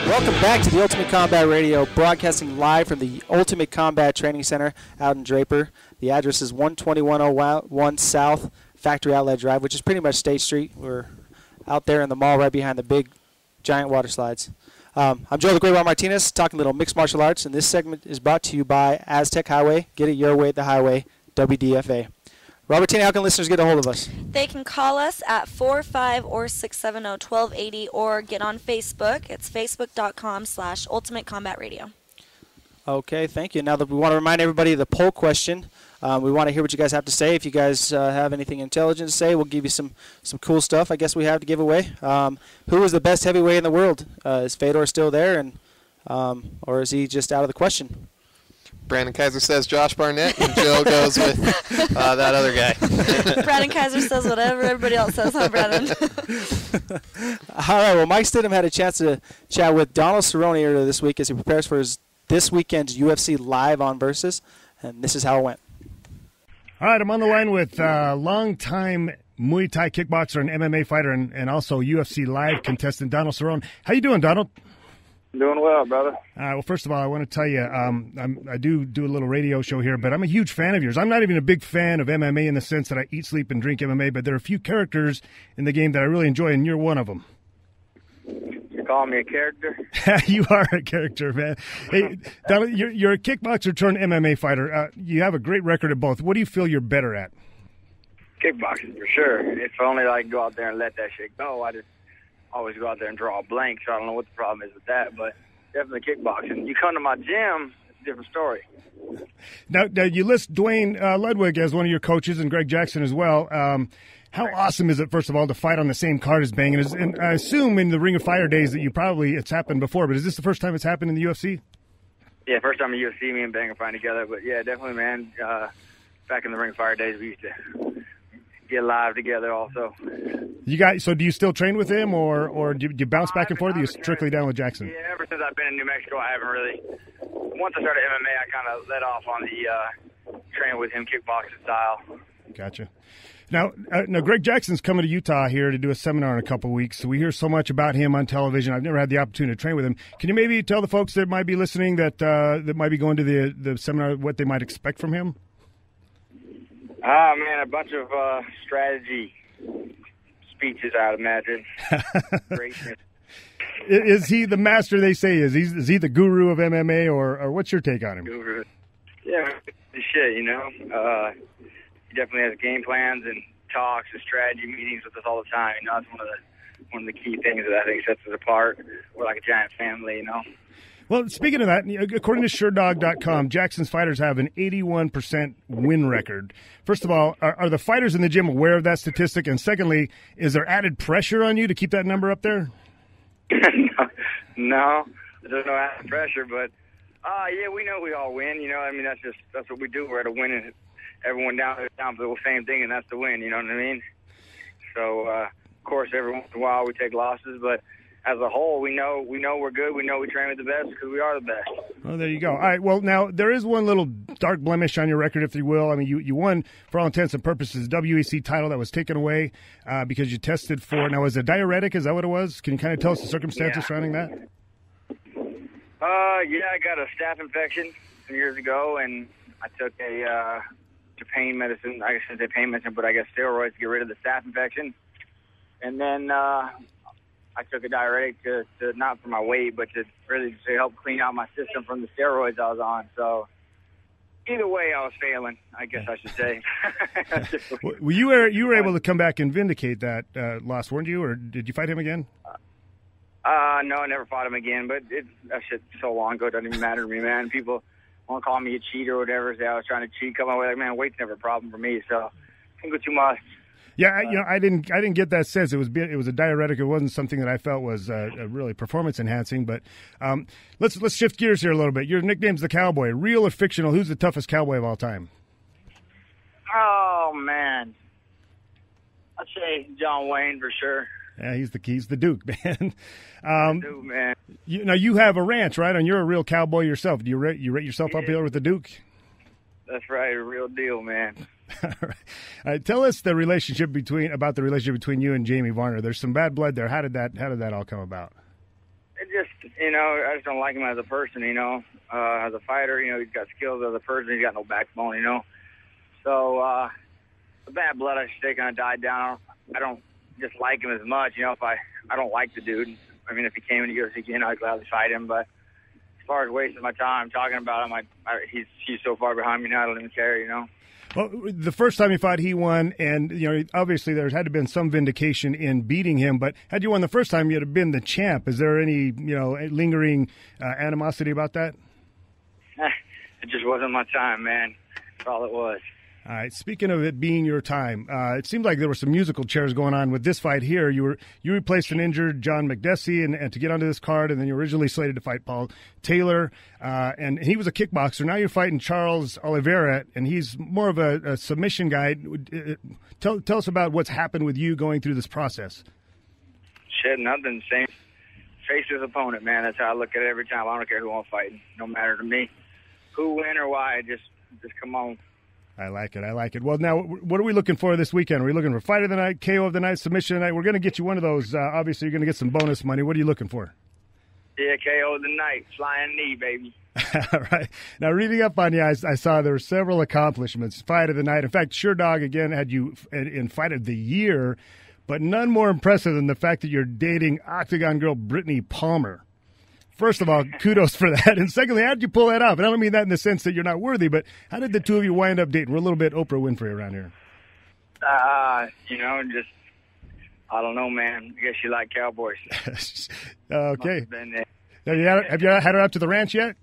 Welcome back to the Ultimate Combat Radio, broadcasting live from the Ultimate Combat Training Center out in Draper. The address is 12101 South Factory Outlet Drive, which is pretty much State Street. We're out there in the mall right behind the big, giant water slides. I'm Joe Martinez, talking a little mixed martial arts, and this segment is brought to you by Aztec Highway. Get it your way at the highway, WDFA. Robertina, how can listeners get a hold of us? They can call us at 45 or 670-1280 or get on Facebook. It's facebook.com/Ultimate Combat Radio. Okay, thank you. Now that we want to remind everybody of the poll question. We want to hear what you guys have to say. If you guys have anything intelligent to say, we'll give you some cool stuff I guess we have to give away. Who is the best heavyweight in the world? Is Fedor still there, and or is he just out of the question? Brandon Kaiser says Josh Barnett, and Joe goes with that other guy. Brandon Kaiser says whatever everybody else says, huh, Brandon? All right, well, Mike Stidham had a chance to chat with Donald Cerrone earlier this week as he prepares for this weekend's UFC Live on Versus, and this is how it went. All right, I'm on the line with longtime Muay Thai kickboxer and MMA fighter and also UFC Live contestant Donald Cerrone. How you doing, Donald? Doing well, brother. Well, first of all, I want to tell you, I do a little radio show here, but I'm a huge fan of yours. I'm not even a big fan of MMA in the sense that I eat, sleep, and drink MMA, but there are a few characters in the game that I really enjoy, and you're one of them. You calling me a character? You are a character, man. Hey, Donald, you're a kickboxer turned MMA fighter. You have a great record at both. What do you feel you're better at? Kickboxing, for sure. If only I could go out there and let that shit go. I just always go out there and draw a blank, so I don't know what the problem is with that, but definitely kickboxing. You come to my gym, it's a different story. Now you list Dwayne Ludwig as one of your coaches and Greg Jackson as well. How awesome is it, first of all, to fight on the same card as Bang? And I assume in the Ring of Fire days that it's happened before, but is this the first time it's happened in the UFC? Yeah, first time in the UFC, me and Bang are fighting together, but yeah, definitely, man. Back in the Ring of Fire days, we used to get live together also. So do you still train with him, or do you bounce back and forth, or are you strictly down with Jackson? Yeah, ever since I've been in New Mexico, I haven't really. Once I started MMA, I kind of let off on the training with him kickboxing style. Gotcha. Now, Greg Jackson's coming to Utah here to do a seminar in a couple of weeks. So we hear so much about him on television. I've never had the opportunity to train with him. Can you maybe tell the folks that might be listening that might be going to the seminar what they might expect from him? Man, a bunch of strategy speeches, I'd imagine. Greatness. Is he the master they say? Is he the guru of MMA, or what's your take on him? Guru. Yeah, shit, you know. He definitely has game plans and talks and strategy meetings with us all the time. You know, that's one of the key things that I think sets us apart. We're like a giant family, you know. Well, speaking of that, according to SureDog.com, Jackson's fighters have an 81% win record. First of all, are the fighters in the gym aware of that statistic? And secondly, is there added pressure on you to keep that number up there? No, there's no added pressure, but yeah, we know we all win. You know, I mean, that's what we do. We're at a win, and everyone down for the same thing, and that's the win. You know what I mean? So, of course, every once in a while we take losses, but as a whole, we know we're good. We know we train with the best because we are the best. Well, there you go. All right. Well, now there is one little dark blemish on your record, if you will. I mean, you won, for all intents and purposes, WEC title that was taken away because you tested for. Now, was it a diuretic? Is that what it was? Can you kind of tell us the circumstances surrounding that? Yeah, I got a staph infection some years ago, and I took a pain medicine. I shouldn't say pain medicine, but I guess steroids to get rid of the staph infection. And then I took a diuretic to not for my weight, but to really to help clean out my system from the steroids I was on. So either way, I was failing, I guess I should say. Well, you were able to come back and vindicate that loss, weren't you? Or did you fight him again? No, I never fought him again, but that shit's so long ago, it doesn't even matter to me, man. People want to call me a cheat or whatever, say I was trying to cheat, come my way. Like, man, weight's never a problem for me, so I think too much. Yeah, I didn't get that sense. It was a diuretic. It wasn't something that I felt was really performance enhancing. But let's shift gears here a little bit. Your nickname's the Cowboy. Real or fictional? Who's the toughest cowboy of all time? Oh man, I'd say John Wayne for sure. Yeah, he's the Duke, man. Duke, man. You have a ranch, right? And you're a real cowboy yourself. Do you rate yourself up here with the Duke? That's right, a real deal, man. All right. Tell us the relationship between you and Jamie Varner. There's some bad blood there. How did that all come about? It just you know, I just don't like him as a person, you know. As a fighter, you know, he's got skills. As a person, he's got no backbone, you know. So the bad blood, I should say, kind of died down. I don't dislike him as much, you know. If I don't like the dude. I mean, if he came into UFC again, I'd gladly fight him. But as far as wasting my time talking about him, he's so far behind me now, I don't even care, you know. Well, the first time he fought, he won, and you know, obviously there had to have been some vindication in beating him. But had you won the first time, you'd have been the champ. Is there any, you know, lingering animosity about that? It just wasn't my time, man. That's all it was. All right. Speaking of it being your time, it seemed like there were some musical chairs going on with this fight here. You replaced an injured John McDessie and to get onto this card, and then you originally slated to fight Paul Taylor, and he was a kickboxer. Now you're fighting Charles Oliveira, and he's more of a submission guy. Tell us about what's happened with you going through this process. Shit, nothing. Same. Face his opponent, man. That's how I look at it every time. I don't care who I'm fighting. No matter to me. Who, when, or why. Just come on. I like it. Well, now, what are we looking for this weekend? Are we looking for fight of the night, KO of the night, submission of the night? We're going to get you one of those. Obviously, you're going to get some bonus money. What are you looking for? Yeah, KO of the night. Flying knee, baby. All right. Now, reading up on you, I saw there were several accomplishments. Fight of the night. In fact, Sure Dog, again, had you in Fight of the Year, but none more impressive than the fact that you're dating Octagon girl Brittany Palmer. First of all, kudos for that. And secondly, how did you pull that off? And I don't mean that in the sense that you're not worthy, but how did the two of you wind up dating? We're a little bit Oprah Winfrey around here. You know, just, I don't know, man. I guess you like cowboys. Okay. Have you had her up to the ranch yet?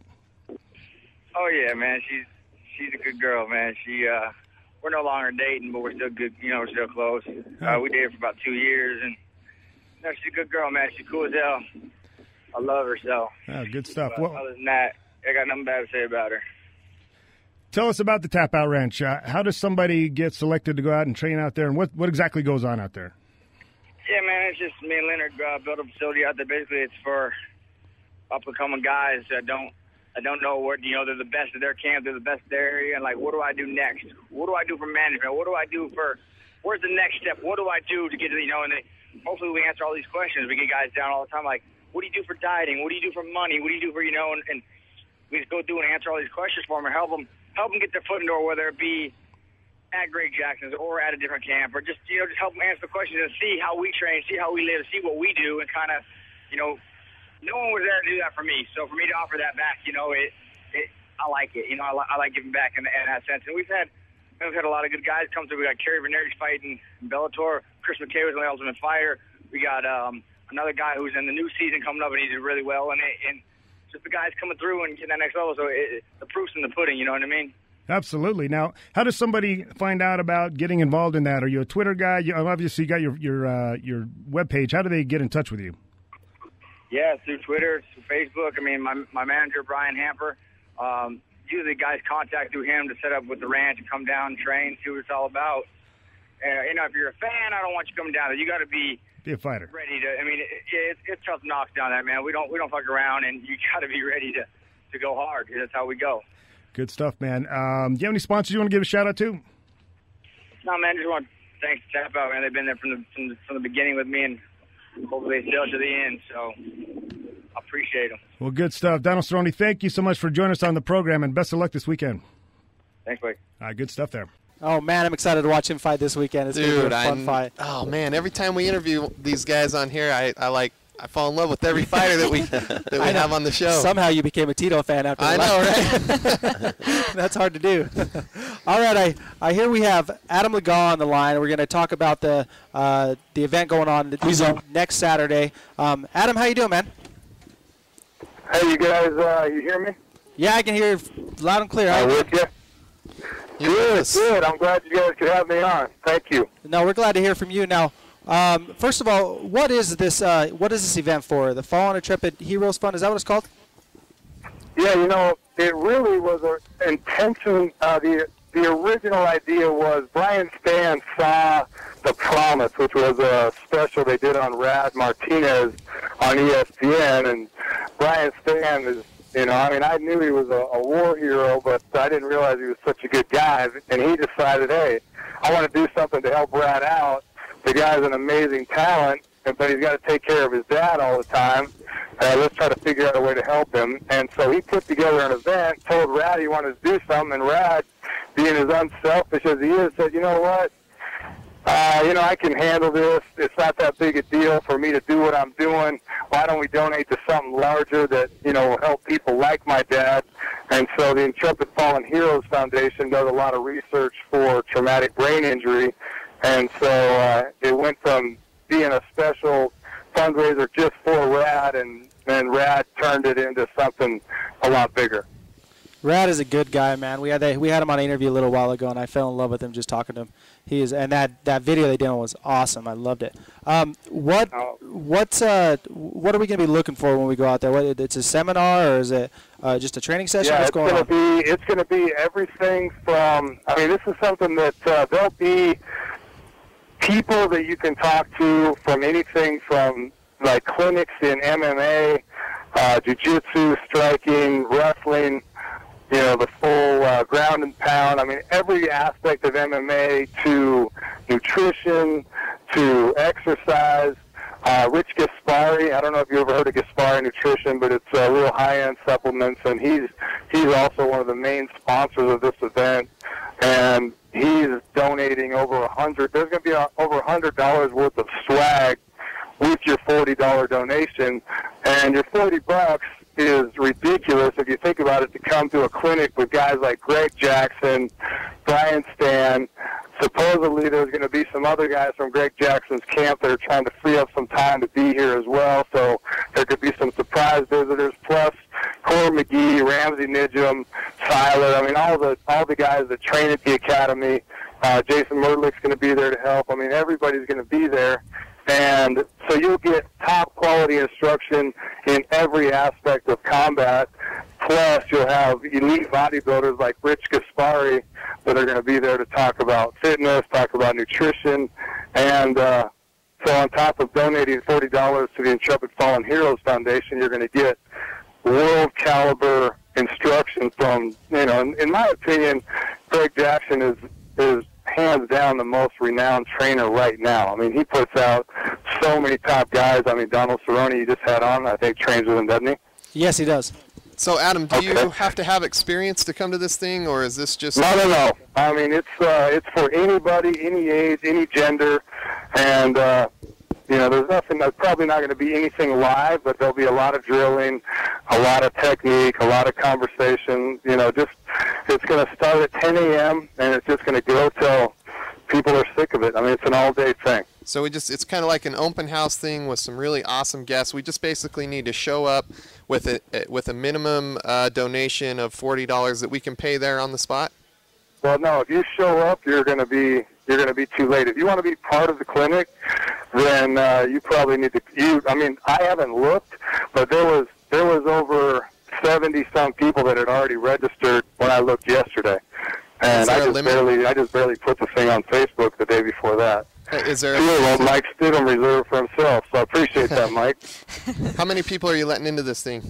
Oh, yeah, man. She's a good girl, man. We're no longer dating, but we're still good. You know, we're still close. We dated for about 2 years, and you know, she's a good girl, man. She's cool as hell. I love her, so. Oh, good stuff. But other than that, I got nothing bad to say about her. Tell us about the Tap Out Ranch. How does somebody get selected to go out and train out there, and what exactly goes on out there? Yeah, man, it's just me and Leonard built a facility out there. Basically, it's for up-and-coming guys that don't know what, you know, they're the best of their camp, they're the best of their area, and, like, what do I do next? What do I do for management? What do I do for, where's the next step? What do I do to get to, you know, and hopefully we answer all these questions. We get guys down all the time, like, what do you do for dieting? What do you do for money? What do you do for, you know, and we just go through and answer all these questions for them or help them get their foot in the door, whether it be at Greg Jackson's or at a different camp, or just, you know, just help them answer the questions and see how we train, see how we live, see what we do, and kind of, you know, no one was there to do that for me. So for me to offer that back, you know, I like it. You know, I like giving back in that sense. And we've had a lot of good guys come through. We got Kerry Veneris fighting in Bellator. Chris McKay was in the Ultimate Fighter. We got another guy who's in the new season coming up, and he did really well. And just the guys coming through and getting that next level. So the proof's in the pudding, you know what I mean? Absolutely. Now, how does somebody find out about getting involved in that? Are you a Twitter guy? You obviously got your webpage. How do they get in touch with you? Yeah, through Twitter, through Facebook. I mean, my manager, Brian Hamper, usually guys contact through him to set up with the ranch and come down and train, see what it's all about. You know, if you're a fan, I don't want you coming down there. You got to be a fighter. Ready to. I mean, it's tough knocks down there, man. We don't fuck around, and you got to be ready to go hard. That's how we go. Good stuff, man. Do you have any sponsors you want to give a shout out to? No, man. Just want to thanks to Tap Out, man. They've been there from the beginning with me, and hopefully they stay to the end. So I appreciate them. Well, good stuff, Donald Cerrone. Thank you so much for joining us on the program, and best of luck this weekend. Thanks, Blake. All right, good stuff there. Oh, man, I'm excited to watch him fight this weekend. It's going to be a fun fight. Oh, man, every time we interview these guys on here, I fall in love with every fighter that we have on the show. Somehow you became a Tito fan after I know, right? That's hard to do. All right, I hear we have Adam Legas on the line. We're going to talk about the event going on next Saturday. Adam, how you doing, man? Hey, you guys, you hear me? Yeah, I can hear you loud and clear. With you? Good. I'm glad you guys could have me on. Thank you. No, we're glad to hear from you. Now, first of all, what is this event for? The Fallen Intrepid Heroes Fund? Is that what it's called? Yeah, you know, it really was an intention. The original idea was Brian Stan saw The Promise, which was a special they did on Rad Martinez on ESPN, and Brian Stan is, you know, I mean, I knew he was a war hero, but I didn't realize he was such a good guy. And he decided, hey, I want to do something to help Brad out. The guy's an amazing talent, but he's got to take care of his dad all the time. Let's try to figure out a way to help him. And so he put together an event, told Rad he wanted to do something, and Rad, being as unselfish as he is, said, you know what? I can handle this. It's not that big a deal for me to do what I'm doing. Why don't we donate to something larger that, will help people like my dad? And so the Intrepid Fallen Heroes Foundation does a lot of research for traumatic brain injury. And so it went from being a special fundraiser just for Rad, and Rad turned it into something a lot bigger. Rad is a good guy, man. We had him on an interview a little while ago, and I fell in love with him just talking to him. And that video they did was awesome. I loved it. What are we going to be looking for when we go out there? It's a seminar, or is it just a training session? Yeah, What's going on? It's going to be everything from. I mean, this is something that there'll be people that you can talk to from anything from like clinics in MMA, jiu-jitsu, striking, wrestling. The full ground and pound. I mean, every aspect of MMA, to nutrition, to exercise. Rich Gaspari, I don't know if you ever heard of Gaspari Nutrition, but it's real high-end supplements, and he's also one of the main sponsors of this event. And he's donating over $100. There's going to be over $100 worth of swag with your $40 donation, and your $40 is ridiculous if you think about it, to come to a clinic with guys like Greg Jackson, Brian Stan. Supposedly there's going to be some other guys from Greg Jackson's camp that are trying to free up some time to be here as well, so there could be some surprise visitors, plus Cor McGee, Ramsey Nijum, Tyler. I mean, all the guys that train at the academy. Jason Merdlick's going to be there to help. I mean, everybody's going to be there. And so you'll get top quality instruction in every aspect of combat. Plus, you'll have elite bodybuilders like Rich Gaspari that are going to be there to talk about fitness, talk about nutrition. And so on top of donating $40 to the Intrepid Fallen Heroes Foundation, you're going to get world caliber instruction from, in my opinion, Greg Jackson is hands down the most renowned trainer right now. I mean, he puts out so many top guys. I mean, Donald Cerrone, you just had on, I think, trains with him, doesn't he? Yes, he does. So, Adam, do you have to have experience to come to this thing, or is this just... No. I mean, it's for anybody, any age, any gender, and, there's nothing, there's probably not going to be anything live, but there'll be a lot of drilling, a lot of technique, a lot of conversation, it's going to start at 10 a.m., and it's just going to go till people are sick of it. I mean, it's an all-day thing. So it's kind of like an open house thing with some really awesome guests. We just basically need to show up with a minimum donation of $40 that we can pay there on the spot. Well, no, if you show up, you're going to be too late. If you want to be part of the clinic, then you probably need to. I mean, I haven't looked, but there was over 70-some people that had already registered when I looked yesterday, and I just barely put the thing on Facebook the day before that. Is there? Mike Stidham reserved for himself, so I appreciate that, Mike. How many people are you letting into this thing?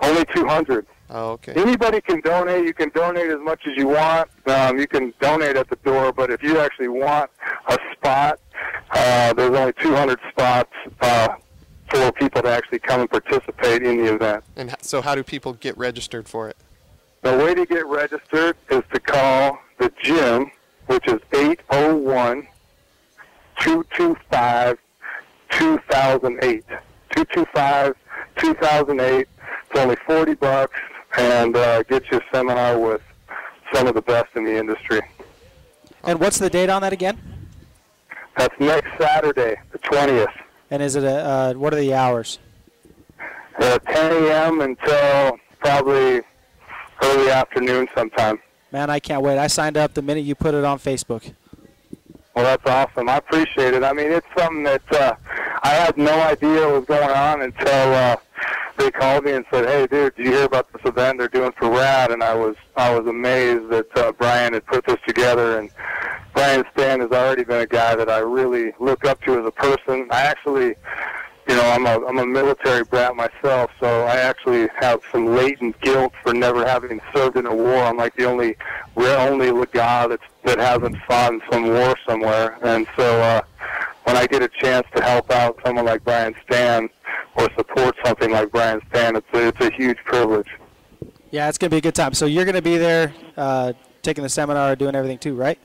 Only 200. Oh, okay. Anybody can donate. You can donate as much as you want. You can donate at the door, but if you actually want a spot, there's only 200 spots for people to actually come and participate in the event. And so how do people get registered for it? The way to get registered is to call the gym, which is 801-225-2008. 225-2008. It's only $40, and get you a seminar with some of the best in the industry. And what's the date on that again? That's next Saturday, the 20th. And is it what are the hours? 10 a.m. until probably early afternoon sometime. Man, I can't wait. I signed up the minute you put it on Facebook. Well, that's awesome. I appreciate it. I mean, it's something that I had no idea was going on until they called me and said, "Hey, dude, did you hear about this event they're doing for RAD?" And I was amazed that Brian had put this together. And Brian Stan has already been a guy that I really look up to as a person. I actually, I'm a military brat myself, so I actually have some latent guilt for never having served in a war. I'm like the only guy that hasn't fought in some war somewhere. And so when I get a chance to help out someone like Brian Stann or support something like Brian Stann, it's a huge privilege. Yeah, it's going to be a good time. So you're going to be there taking the seminar, doing everything too, right?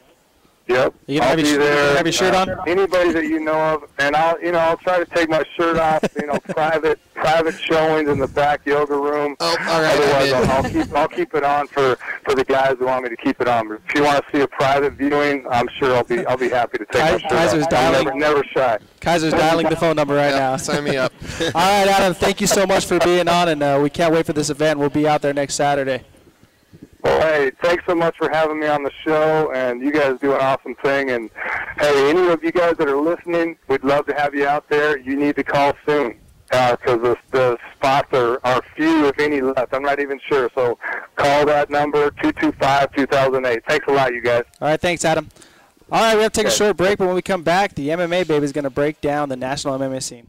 Yep. I'll be there. Have your shirt on? Anybody that you know of, and I'll try to take my shirt off. Private showings in the back yoga room. Oh, all right. Otherwise, I'll keep it on for the guys who want me to keep it on. But if you want to see a private viewing, I'm sure I'll be happy to take my shirt Kaiser's off. dialing. I'm never shy. Kaiser's dialing the phone number right now. Sign me up. All right, Adam. Thank you so much for being on, and we can't wait for this event. We'll be out there next Saturday. Well, hey, thanks so much for having me on the show, and you guys do an awesome thing. And, hey, any of you guys that are listening, we'd love to have you out there. You need to call soon because the spots are few, if any, left. I'm not even sure. So call that number, 225-2008. Thanks a lot, you guys. All right, thanks, Adam. All right, we have to take a short break, but when we come back, the MMA baby is going to break down the national MMA scene.